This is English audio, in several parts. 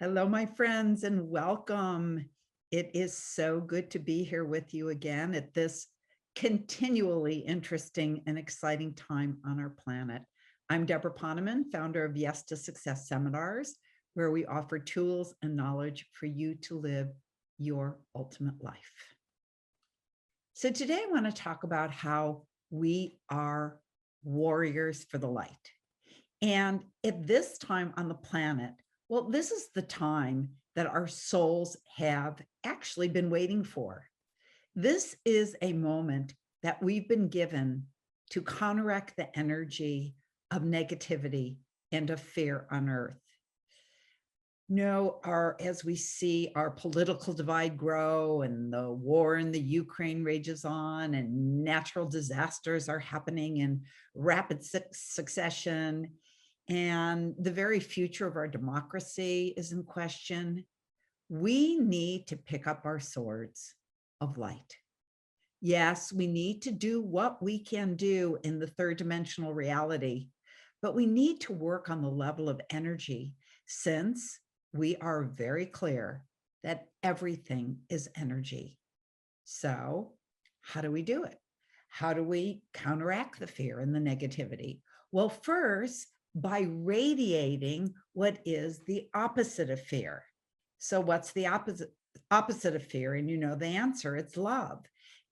Hello, my friends, and welcome. It is so good to be here with you again at this continually interesting and exciting time on our planet. I'm Deborah Poneman, founder of Yes to Success Seminars, where we offer tools and knowledge for you to live your ultimate life. So today I want to talk about how we are warriors for the light. And at this time on the planet, well, this is the time that our souls have actually been waiting for. This is a moment that we've been given to counteract the energy of negativity and of fear on earth. As we see our political divide grow and the war in the Ukraine rages on and natural disasters are happening in rapid succession, and the very future of our democracy is in question, we need to pick up our swords of light. Yes, we need to do what we can do in the third dimensional reality, but we need to work on the level of energy, since we are very clear that everything is energy. So how do we do it? How do we counteract the fear and the negativity? Well, first, by radiating what is the opposite of fear. So what's the opposite of fear? And you know the answer, it's love.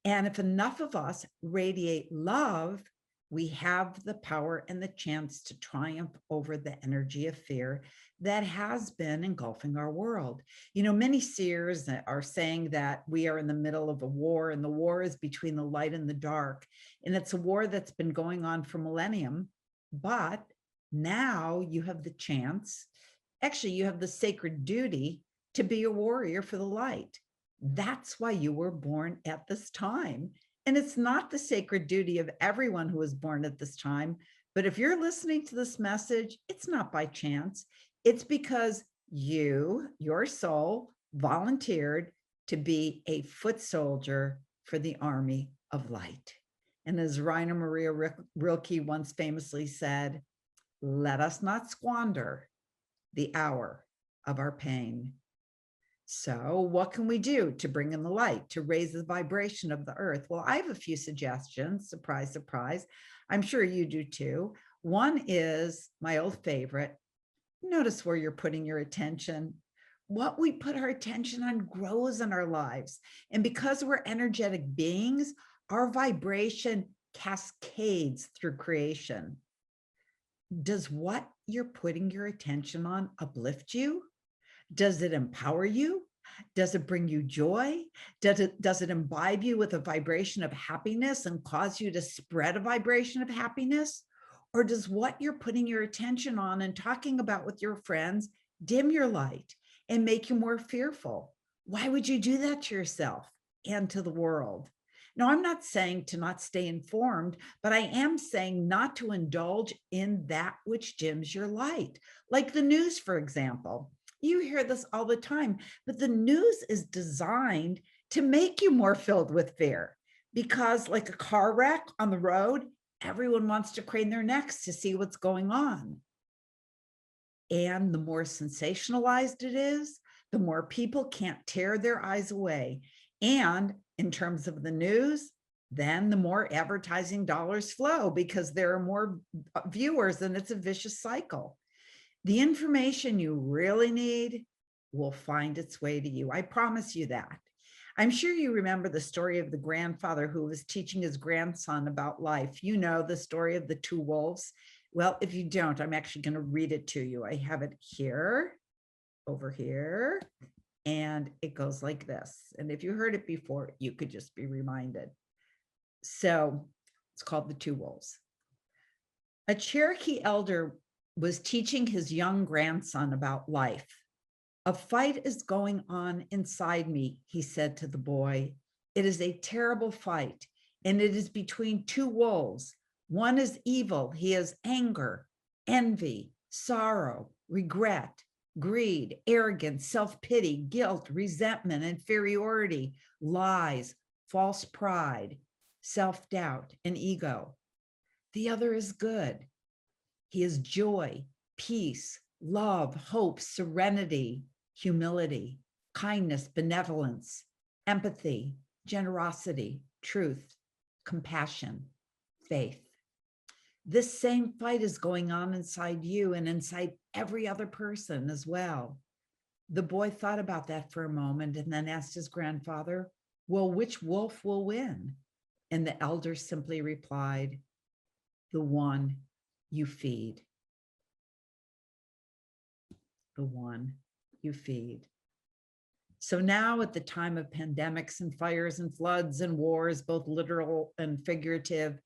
And if enough of us radiate love, we have the power and the chance to triumph over the energy of fear that has been engulfing our world. Many seers are saying that we are in the middle of a war, and the war is between the light and the dark. And it's a war that's been going on for millennium, but now you have the chance, actually, you have the sacred duty to be a warrior for the light. That's why you were born at this time. And it's not the sacred duty of everyone who was born at this time. But if you're listening to this message, it's not by chance. It's because your soul, volunteered to be a foot soldier for the army of light. And as Rainer Maria Rilke once famously said, let us not squander the hour of our pain. So what can we do to bring in the light, to raise the vibration of the earth? Well, I have a few suggestions. Surprise, surprise. I'm sure you do too. One is my old favorite. Notice where you're putting your attention. What we put our attention on grows in our lives. And because we're energetic beings, our vibration cascades through creation. Does what you're putting your attention on uplift you? Does it empower you? Does it bring you joy? Does it imbibe you with a vibration of happiness and cause you to spread a vibration of happiness? Or does what you're putting your attention on and talking about with your friends dim your light and make you more fearful? Why would you do that to yourself and to the world? Now, I'm not saying to not stay informed, but I am saying not to indulge in that which dims your light, like the news, for example. You hear this all the time, but the news is designed to make you more filled with fear, because like a car wreck on the road, everyone wants to crane their necks to see what's going on. And the more sensationalized it is, the more people can't tear their eyes away. And in terms of the news, then the more advertising dollars flow because there are more viewers, and it's a vicious cycle. The information you really need will find its way to you. I promise you that. I'm sure you remember the story of the grandfather who was teaching his grandson about life. You know the story of the two wolves. Well, if you don't, I'm actually going to read it to you. I have it here, over here, and it goes like this. And if you heard it before, you could just be reminded. So it's called The Two Wolves. A Cherokee elder was teaching his young grandson about life. A fight is going on inside me, he said to the boy. It is a terrible fight, and it is between two wolves. One is evil. He has anger, envy, sorrow, regret, greed, arrogance, self-pity, guilt, resentment, inferiority, lies, false pride, self-doubt, and ego. The other is good. He is joy, peace, love, hope, serenity, humility, kindness, benevolence, empathy, generosity, truth, compassion, faith. This same fight is going on inside you and inside every other person as well. The boy thought about that for a moment and then asked his grandfather, well, which wolf will win? And the elder simply replied, the one you feed. The one you feed. So now at the time of pandemics and fires and floods and wars, both literal and figurative,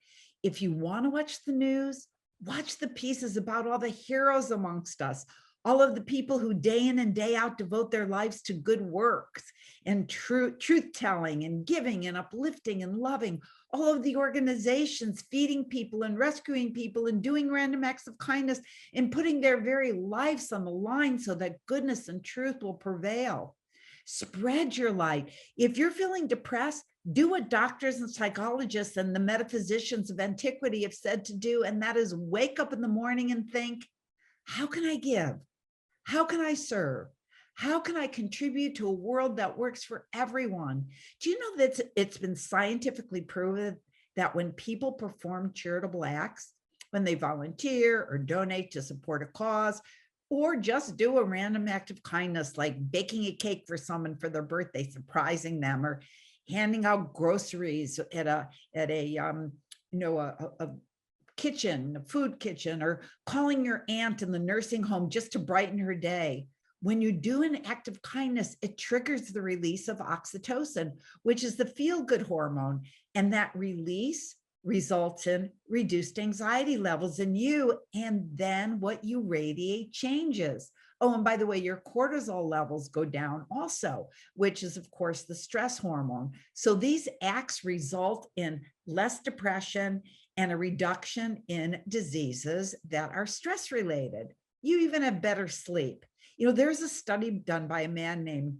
if you want to watch the news, watch the pieces about all the heroes amongst us, all of the people who day in and day out devote their lives to good works and truth-telling and giving and uplifting and loving, all of the organizations feeding people and rescuing people and doing random acts of kindness and putting their very lives on the line so that goodness and truth will prevail. Spread your light. If you're feeling depressed, do what doctors and psychologists and the metaphysicians of antiquity have said to do, and that is wake up in the morning and think, how can I give? How can I serve? How can I contribute to a world that works for everyone? Do you know that it's been scientifically proven that when people perform charitable acts, when they volunteer or donate to support a cause, or just do a random act of kindness, like baking a cake for someone for their birthday, surprising them, or handing out groceries at a kitchen, a food kitchen, or calling your aunt in the nursing home just to brighten her day. When you do an act of kindness, it triggers the release of oxytocin, which is the feel-good hormone. And that release results in reduced anxiety levels in you. And then what you radiate changes. Oh, and by the way, your cortisol levels go down also, which is, of course, the stress hormone. So these acts result in less depression and a reduction in diseases that are stress related. You even have better sleep. You know, there's a study done by a man named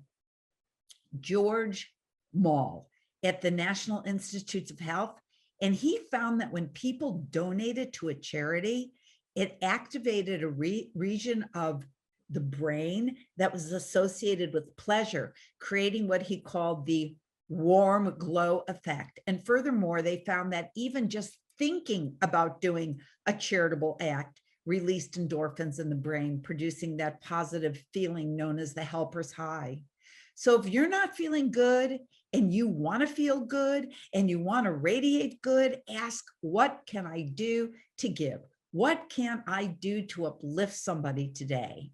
George Moll at the National Institutes of Health, and he found that when people donated to a charity, it activated a region of the brain that was associated with pleasure, creating what he called the warm glow effect. And furthermore, they found that even just thinking about doing a charitable act released endorphins in the brain, producing that positive feeling known as the helper's high. So if you're not feeling good and you want to feel good and you want to radiate good, ask, what can I do to give? What can I do to uplift somebody today?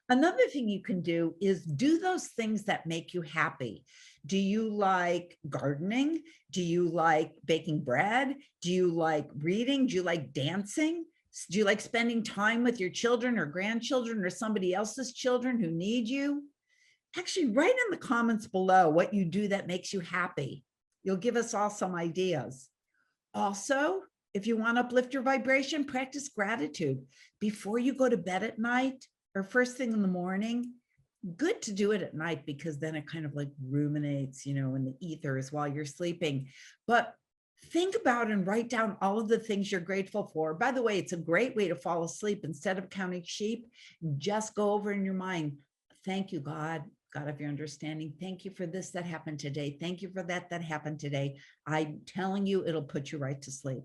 Another thing you can do is do those things that make you happy. Do you like gardening? Do you like baking bread? Do you like reading? Do you like dancing? Do you like spending time with your children or grandchildren or somebody else's children who need you? Actually, write in the comments below what you do that makes you happy. You'll give us all some ideas. Also, if you want to uplift your vibration, practice gratitude. Before you go to bed at night or first thing in the morning, good to do it at night because then it kind of like ruminates, you know, in the ethers while you're sleeping. But think about and write down all of the things you're grateful for. By the way, it's a great way to fall asleep. Instead of counting sheep, just go over in your mind. Thank you, God. God of your understanding. Thank you for this that happened today. Thank you for that happened today. I'm telling you, it'll put you right to sleep.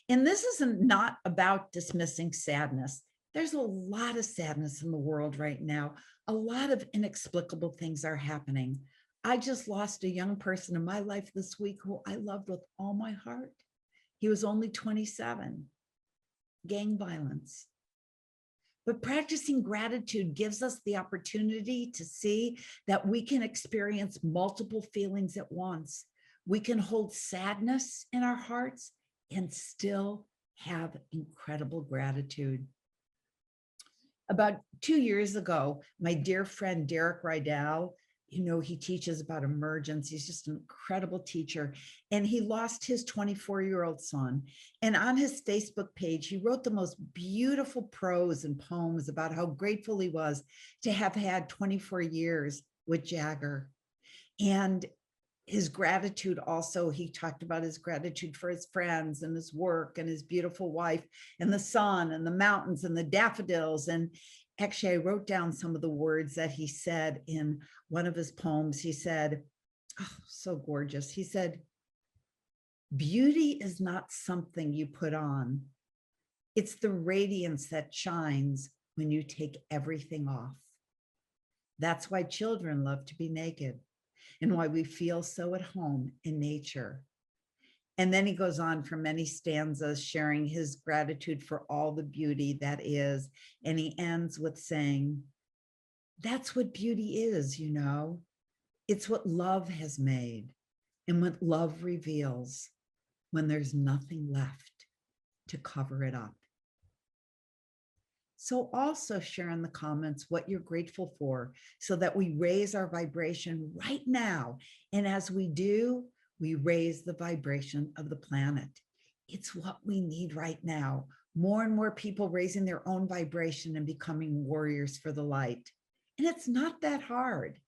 And this isn't not about dismissing sadness. There's a lot of sadness in the world right now. A lot of inexplicable things are happening. I just lost a young person in my life this week who I loved with all my heart. He was only 27. Gang violence. But practicing gratitude gives us the opportunity to see that we can experience multiple feelings at once. We can hold sadness in our hearts and still have incredible gratitude. About 2 years ago, my dear friend, Derek Rydell, you know, he teaches about emergence. He's just an incredible teacher. And he lost his 24-year-old son. And on his Facebook page, he wrote the most beautiful prose and poems about how grateful he was to have had 24 years with Jagger. And his gratitude also, he talked about his gratitude for his friends and his work and his beautiful wife and the sun and the mountains and the daffodils. And Actually, I wrote down some of the words that he said in one of his poems. He said, oh, so gorgeous. He said, beauty is not something you put on. It's the radiance that shines when you take everything off. That's why children love to be naked and why we feel so at home in nature. And then he goes on for many stanzas, sharing his gratitude for all the beauty that is. And he ends with saying, that's what beauty is, you know. It's what love has made and what love reveals when there's nothing left to cover it up. So also share in the comments what you're grateful for so that we raise our vibration right now. And as we do, we raise the vibration of the planet. It's what we need right now. More and more people raising their own vibration and becoming warriors for the light. And it's not that hard.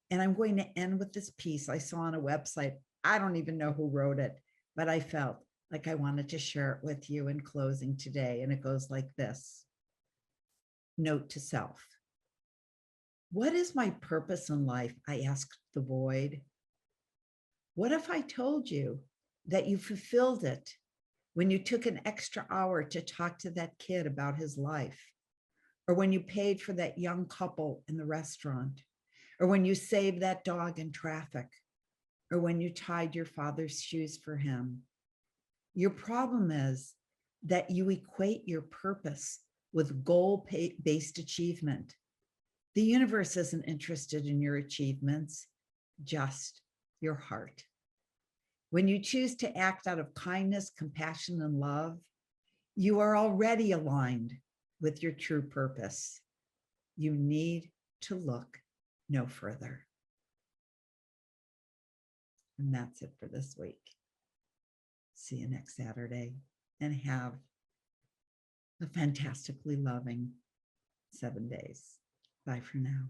And I'm going to end with this piece I saw on a website. I don't even know who wrote it, but I felt like I wanted to share it with you in closing today. And it goes like this. Note to self. What is my purpose in life? I asked the void. What if I told you that you fulfilled it when you took an extra hour to talk to that kid about his life, or when you paid for that young couple in the restaurant, or when you saved that dog in traffic, or when you tied your father's shoes for him? Your problem is that you equate your purpose with goal-based achievement. The universe isn't interested in your achievements, just your heart. When you choose to act out of kindness, compassion, and love, you are already aligned with your true purpose. You need to look no further. And that's it for this week. See you next Saturday and have a fantastically loving 7 days. Bye for now.